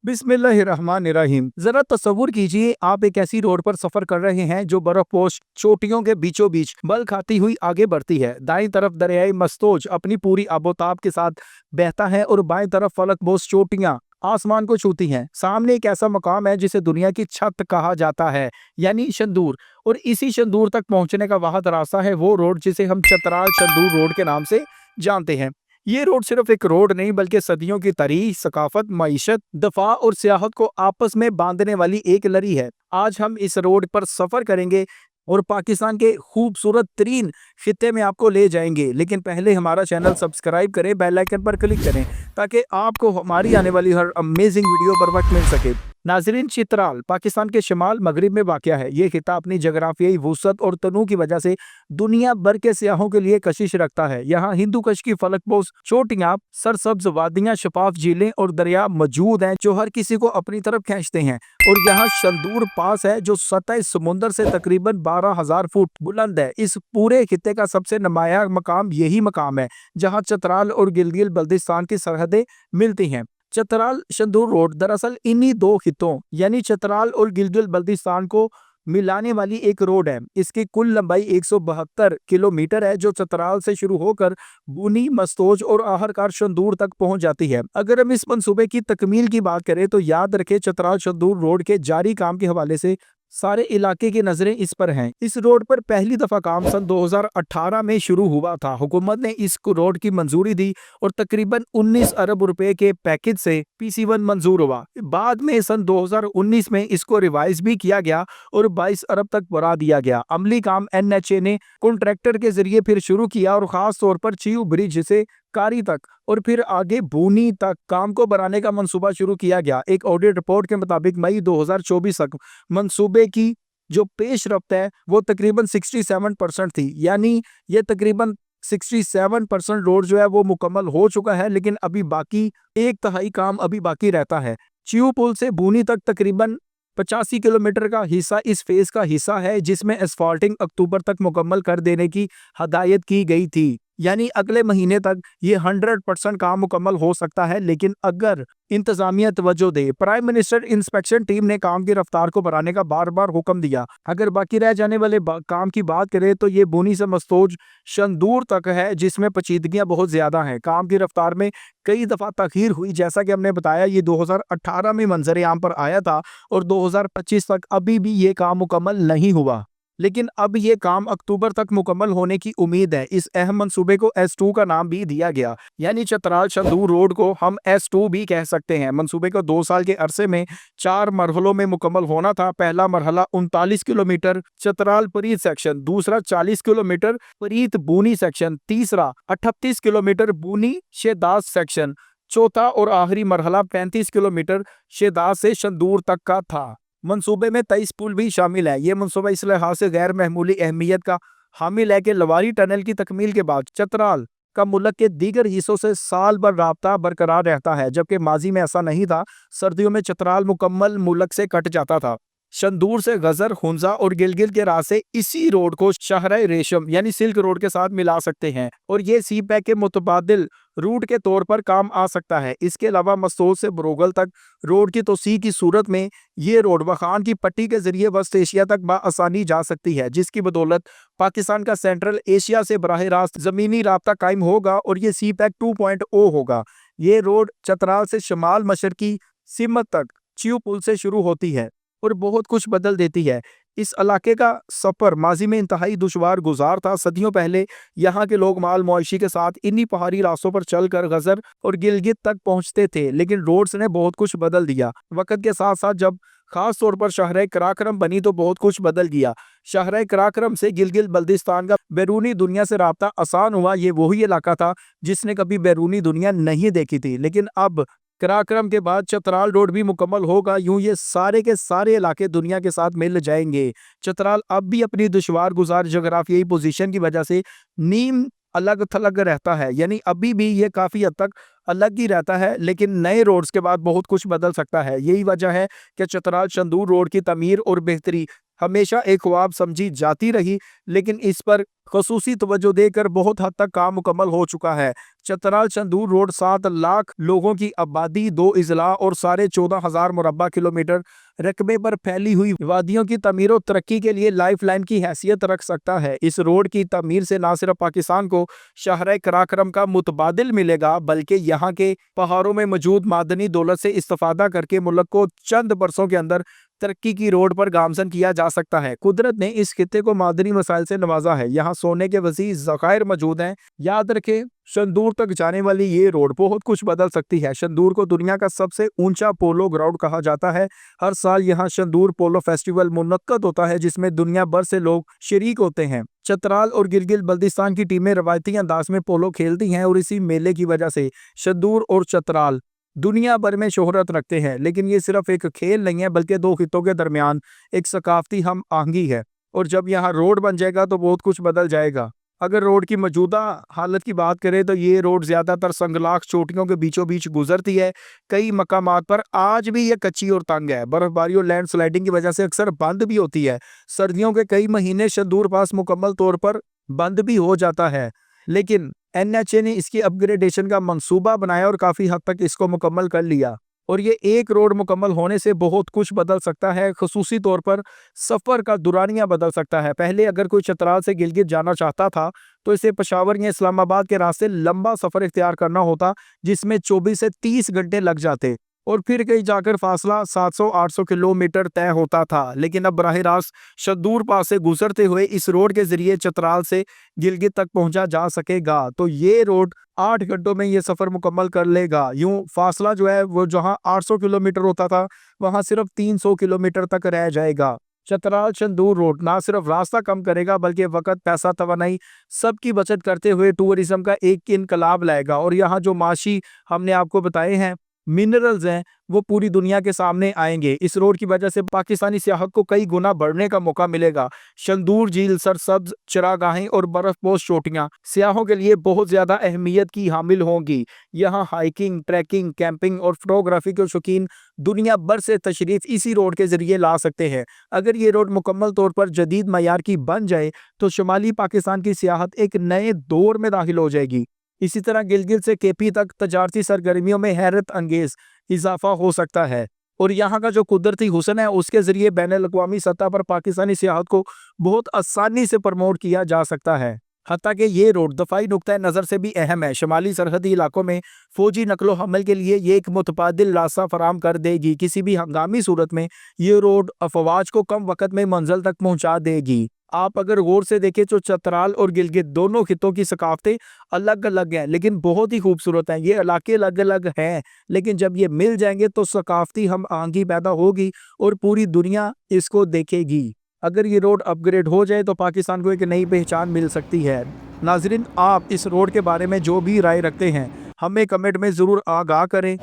बिस्मिल्लाहिर्रहमानिर्रहीम। जरा तसव्वुर कीजिए, आप एक ऐसी रोड पर सफर कर रहे हैं जो बर्फपोश चोटियों के बीचों बीच बल खाती हुई आगे बढ़ती है। दाईं तरफ दरियाई मस्तोज अपनी पूरी आबोताब के साथ बहता है और बाएं तरफ फलकपोश चोटियां आसमान को छूती हैं। सामने एक ऐसा मकाम है जिसे दुनिया की छत कहा जाता है, यानी शंदूर। और इसी शंदूर तक पहुंचने का वाहद रास्ता है वो रोड जिसे हम चतराल शंदूर रोड के नाम से जानते हैं। ये रोड सिर्फ एक रोड नहीं बल्कि सदियों की तारीख, सकाफत, मईशत, दफा और सियाहत को आपस में बांधने वाली एक लड़ी है। आज हम इस रोड पर सफर करेंगे और पाकिस्तान के खूबसूरत तरीन खित्ते में आपको ले जाएंगे। लेकिन पहले हमारा चैनल सब्सक्राइब करें, बेल आइकन पर क्लिक करें ताकि आपको हमारी आने वाली हर अमेजिंग वीडियो बर वक्त मिल सके। नाजरीन, चित्राल पाकिस्तान के शिमाल मगरिब में वाक़या है। ये खिता अपनी जगराफियाई वुसअत और तनू की वजह से दुनिया भर के सियाहों के लिए कशिश रखता है। यहाँ हिंदू कश की फलकपोश चोटियां, सरसब्ज वादियां, शफाफ झीलें और दरिया मौजूद हैं जो हर किसी को अपनी तरफ खींचते हैं। और यहाँ शंदूर पास है जो सतह समुंदर से तकरीबन 12,000 फुट बुलंद है। इस पूरे खित्ते का सबसे नुमाया मकाम यही मकाम है जहाँ चतराल और गिलगित बल्तिस्तान की सरहदें मिलती हैं। चतराल शंदूर रोड दरअसल इन्हीं दो खित्तों यानी चतराल और गिलगित बल्तिस्तान को मिलाने वाली एक रोड है। इसकी कुल लंबाई 172 किलोमीटर है जो चतराल से शुरू होकर बुनी, मस्तोज और आखिरकार शंदूर तक पहुंच जाती है। अगर हम इस मंसूबे की तकमील की बात करें तो याद रखें, चतराल शंदूर रोड के जारी काम के हवाले से सारे इलाके की नजरें इस पर हैं। इस रोड पर पहली दफा काम सन 2018 में शुरू हुआ था। हुकूमत ने इस रोड की मंजूरी दी और तकरीबन 19 अरब रुपए के पैकेज से PC1 मंजूर हुआ। बाद में सन 2019 में इसको रिवाइज भी किया गया और 22 अरब तक बढ़ा दिया गया। अमली काम NHA ने कॉन्ट्रैक्टर के जरिए फिर शुरू किया और खास तौर पर चियू ब्रिज से कारी तक और फिर आगे बूनी तक काम को बढ़ाने का मंसूबा शुरू किया गया। एक ऑडिट रिपोर्ट के मुताबिक मई 2024 तक मंसूबे की जो पेश रफ्त है वो तकरीबन 67% थी। यानी ये तकरीबन 67% रोड जो है वो मुकम्मल हो चुका है, लेकिन अभी बाकी 1/3 काम अभी बाकी रहता है। चियू पुल से बूनी तक तकरीबन 85 किलोमीटर का हिस्सा इस फेज का हिस्सा है जिसमें एस्फाल्टिंग अक्टूबर तक मुकम्मल कर देने की हदायत की गई थी। यानी अगले महीने तक ये 100% काम मुकम्मल हो सकता है, लेकिन अगर इंतजामिया तवज्जो दे। प्राइम मिनिस्टर इंस्पेक्शन टीम ने काम की रफ्तार को बढ़ाने का बार बार हुक्म दिया। अगर बाकी रह जाने वाले काम की बात करें तो ये बुनी से मस्तोज शंदूर तक है जिसमें पेचीदगियां बहुत ज्यादा हैं। काम की रफ्तार में कई दफा तखीर हुई, जैसा कि हमने बताया ये 2018 में मंजर आम पर आया था और 2025 तक अभी भी ये काम मुकम्मल नहीं हुआ। लेकिन अब ये काम अक्टूबर तक मुकम्मल होने की उम्मीद है। इस अहम मंसूबे को S2 का नाम भी दिया गया, यानी चतराल शंदूर रोड को हम S2 भी कह सकते हैं। मंसूबे को 2 साल के अरसे में 4 मरहलों में मुकम्मल होना था। पहला मरहला 39 किलोमीटर चतराल परीत सेक्शन, दूसरा 40 किलोमीटर परीत बूनी सेक्शन, तीसरा 38 किलोमीटर बूनी शेदाज सेक्शन, चौथा और आखिरी मरहला 35 किलोमीटर शेदाज से शंदूर तक का था। मंसूबे में 23 पुल भी शामिल है। ये मंसूबा इस लिहाज से गैर महमूली अहमियत का हामिल है कि लवारी टनल की तकमील के बाद चतराल का मुल्क के दीगर हिस्सों से साल भर राब्ता बरकरार रहता है, जबकि माजी में ऐसा नहीं था। सर्दियों में चतराल मुकम्मल मुल्क से कट जाता था। शंदूर से गजर, हुंजा और गिलगित के रास्ते इसी रोड को शाहराह रेशम यानी सिल्क रोड के साथ मिला सकते हैं और ये सी पैक के मुतबादिल रूट के तौर पर काम आ सकता है। इसके अलावा मस्तोज से बरोगल तक रोड की तोसी की सूरत में ये रोड वखान की पट्टी के जरिए वस्त एशिया तक बआसानी जा सकती है, जिसकी बदौलत पाकिस्तान का सेंट्रल एशिया से बराह रास्त जमीनी राब्ता कायम होगा और ये सी पैक 2.0 होगा। ये रोड चतराल से शमाल मशरकी सिमत तक चियू पुल से शुरू होती है और बहुत कुछ बदल देती है। इस इलाके का सफर माजी में इंतहाई दुश्वार गुजार था। सदियों पहले यहाँ के लोग माल मवेशी के साथ इन्हीं पहाड़ी रास्तों पर चलकर गजर और गिलगित तक पहुँचते थे, लेकिन रोड्स ने बहुत कुछ बदल दिया। वक्त के साथ साथ जब खास तौर पर शहर कराक्रम बनी तो बहुत कुछ बदल गया। शहर कराक्रम से गिलगित बल्तिस्तान का बैरूनी दुनिया से राब्ता आसान हुआ। ये वही इलाका था जिसने कभी बैरूनी दुनिया नहीं देखी थी, लेकिन अब कराक्रम के बाद चतराल रोड भी मुकम्मल होगा। यूं ये सारे के सारे इलाके दुनिया के साथ मिल जाएंगे। चतराल अब भी अपनी दुश्वार गुजार जोग्राफियाई पोजीशन की वजह से नीम अलग थलग रहता है, यानी अभी भी ये काफ़ी हद तक अलग ही रहता है, लेकिन नए रोड्स के बाद बहुत कुछ बदल सकता है। यही वजह है कि चतराल शंदूर रोड की तमीर और बेहतरी हमेशा एक ख्वाब समझी जाती रही, लेकिन इस पर खसूसी तवज्जो देकर बहुत हद तक काम मुकम्मल हो चुका है। चतराल चंदूर रोड 7 लाख लोगों की आबादी, 2 इजला और साढ़े 14,000 मुरब्बा किलोमीटर रकबे पर फैली हुई वादियों की तमीर और तरक्की के लिए लाइफलाइन की हैसियत रख सकता है। इस रोड की तमीर से न सिर्फ पाकिस्तान को शहर कराक्रम का मुतबादिल मिलेगा, बल्कि यहाँ के पहाड़ों में मौजूद मादनी दौलत से इस्तेफादा करके मुल्क को चंद बरसों के अंदर तरक्की की रोड पर गामजन किया जा सकता है। कुदरत ने इस खित्ते को मादनी वसाइल से नवाजा है। यहाँ सोने के वसी ज़खायर मौजूद हैं। याद रखें, शंदूर तक जाने वाली ये रोड बहुत कुछ बदल सकती है। शंदूर को दुनिया का सबसे ऊंचा पोलो ग्राउंड कहा जाता है। हर साल यहाँ शंदूर पोलो फेस्टिवल मुनक्कद होता है, जिसमें दुनिया भर से लोग शरीक होते हैं। चतराल और गिलगित बल्तिस्तान की टीमें रवायती अंदाज में पोलो खेलती हैं और इसी मेले की वजह से शंदूर और चतराल दुनिया भर में शोहरत रखते हैं। लेकिन ये सिर्फ एक खेल नहीं है, बल्कि दो खित्तों के दरमियान एक सकाफती हम आहंगी है। और जब यहाँ रोड बन जाएगा तो बहुत कुछ बदल जाएगा। अगर रोड की मौजूदा हालत की बात करें तो ये रोड ज्यादातर संगलाख चोटियों के बीचों बीच गुजरती है। कई मकामात पर आज भी ये कच्ची और तंग है। बर्फबारी और लैंड स्लाइडिंग की वजह से अक्सर बंद भी होती है। सर्दियों के कई महीने शंदूर पास मुकम्मल तौर पर बंद भी हो जाता है, लेकिन एनएचए ने इसकी अपग्रेडेशन का मंसूबा बनाया और काफी हद तक इसको मुकम्मल कर लिया। और ये एक रोड मुकम्मल होने से बहुत कुछ बदल सकता है। खसूसी तौर पर सफर का दुरानिया बदल सकता है। पहले अगर कोई चतराल से गिलगित जाना चाहता था तो इसे पेशावर या इस्लामाबाद के रास्ते लंबा सफर इख्तियार करना होता, जिसमें 24 से 30 घंटे लग जाते और फिर कहीं जाकर फासला 700-800 किलोमीटर तय होता था। लेकिन अब बराह रास्त शंदूर पास से गुजरते हुए इस रोड के जरिए चतराल से गिलगित तक पहुंचा जा सकेगा। तो ये रोड 8 घंटों में ये सफर मुकम्मल कर लेगा। यूं फासला जो है वो जहां 800 किलोमीटर होता था, वहां सिर्फ 300 किलोमीटर तक रह जाएगा। चतराल चंदूर रोड ना सिर्फ रास्ता कम करेगा, बल्कि वक्त, पैसा, तवानाई सबकी बचत करते हुए टूरिज्म का एक इनकलाब लाएगा। और यहाँ जो माशी हमने आपको बताए हैं मिनरल्स हैं, वो पूरी दुनिया के सामने आएंगे। इस रोड की वजह से पाकिस्तानी सियाहत को कई गुना बढ़ने का मौका मिलेगा। शंदूर झील, सरसब्ज चरागाहें और बर्फपोश चोटियां सियाहों के लिए बहुत ज्यादा अहमियत की हामिल होंगी। यहाँ हाइकिंग, ट्रैकिंग, कैंपिंग और फोटोग्राफी के शौकीन दुनिया भर से तशरीफ इसी रोड के जरिए ला सकते हैं। अगर ये रोड मुकम्मल तौर पर जदीद मयार की बन जाए तो शुमाली पाकिस्तान की सियाहत एक नए दौर में दाखिल हो जाएगी। इसी तरह गिलगित से केपी तक तजारती सरगर्मियों में हैरत अंगेज इजाफा हो सकता है। और यहाँ का जो कुदरती हुस्न है, उसके जरिए बैनुल-अक़वामी सतह पर पाकिस्तानी सियाहत को बहुत आसानी से प्रमोट किया जा सकता है। हत्ता कि ये रोड दफाई नुक्ता नज़र से भी अहम है। शुमाली सरहदी इलाकों में फौजी नकलो हमल के लिए ये एक मुतबादिल रास्ता फराम कर देगी। किसी भी हंगामी सूरत में ये रोड अफवाज को कम वक्त में मंजिल तक पहुंचा देगी। आप अगर गौर से देखें तो चतराल और गिलगित दोनों खित्तों की सकाफतें अलग अलग हैं, लेकिन बहुत ही खूबसूरत हैं। ये इलाके अलग अलग हैं, लेकिन जब ये मिल जाएंगे तो सकाफती हम आहंगी पैदा होगी और पूरी दुनिया इसको देखेगी। अगर ये रोड अपग्रेड हो जाए तो पाकिस्तान को एक नई पहचान मिल सकती है। नाजरीन, आप इस रोड के बारे में जो भी राय रखते हैं हमें कमेंट में ज़रूर आगाह करें।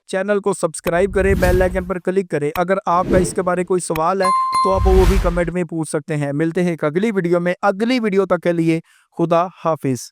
चैनल को सब्सक्राइब करें, बेल आइकन पर क्लिक करें। अगर आपका इसके बारे कोई सवाल है तो आप वो भी कमेंट में पूछ सकते हैं। मिलते हैं एक अगली वीडियो में। अगली वीडियो तक के लिए खुदा हाफिज।